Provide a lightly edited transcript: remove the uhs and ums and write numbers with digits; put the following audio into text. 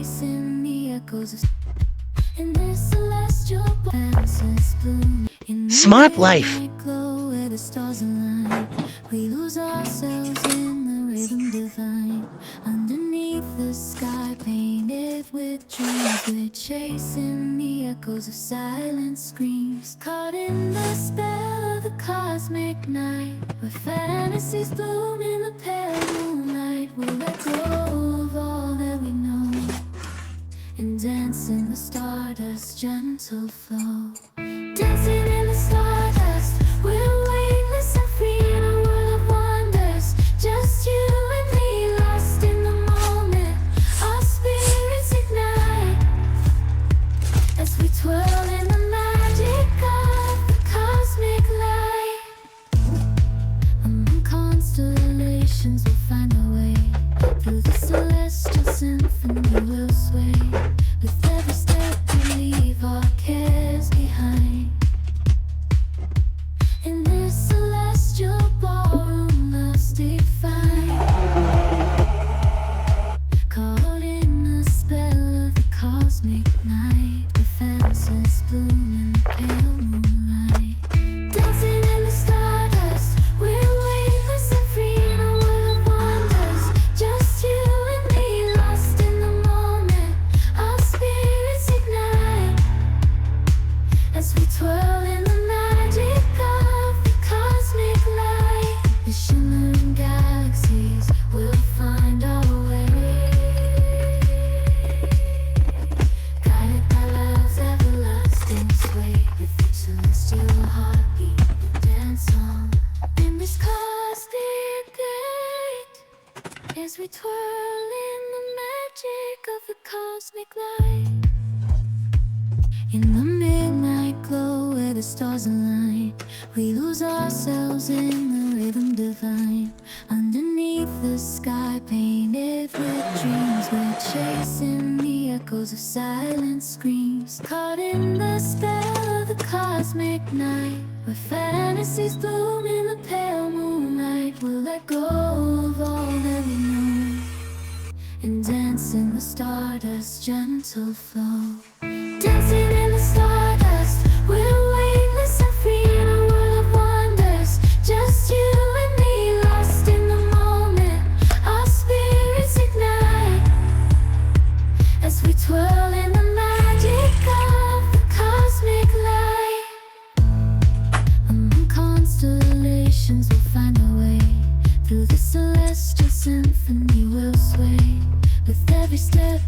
In the echoes of in this celestial dances bloom in the Smart life. midnight glow where the stars align. We lose ourselves in the rhythm divine. Underneath the sky painted with dreams, we're chasing the echoes of silent screams. Caught in the spell of the cosmic night, where fantasies bloom in the pale moonlight. We'll let go of all that we know and dance in the stardust, gentle flow. Dancing in the stardust, we're weightless and free in a world of wonders. Just you and me, lost in the moment. Our spirits ignite as we twirl in the magic of the cosmic light. Among constellations, we'll find our way. Through the celestial symphony, we'll sway. With every step we leave our cares behind. In this celestial ballroom, love's defined. Caught in the spell of the cosmic night, the fantasies bloom in the pale moonlight. Dancing in the stardust, we're weightless and free in a world of wonders. Just you and me, lost in the moment. Our spirits ignite as we twirl in the magic of the cosmic light. The shimmering galaxies will find our way, guided by love's everlasting sway. With each celestial heartbeat, we dance on in this cosmic gate as we twirl in the magic of the cosmic light. In the midnight glow where the stars align, we lose ourselves in the rhythm divine. Underneath the sky painted with dreams, we're chasing the echoes of silent screams. Caught in the spell of the cosmic night, where fantasies bloom in the pale moonlight. We'll let go of all that we know and dance in the stardust, gentle flow. Dancing in the stardust, we're weightless and free in a world of wonders. Just you and me, lost in the moment. Our spirits ignite as we twirl in the magic of the cosmic light. Among constellations, we'll find our way. Through the celestial symphony, we'll sway. With every step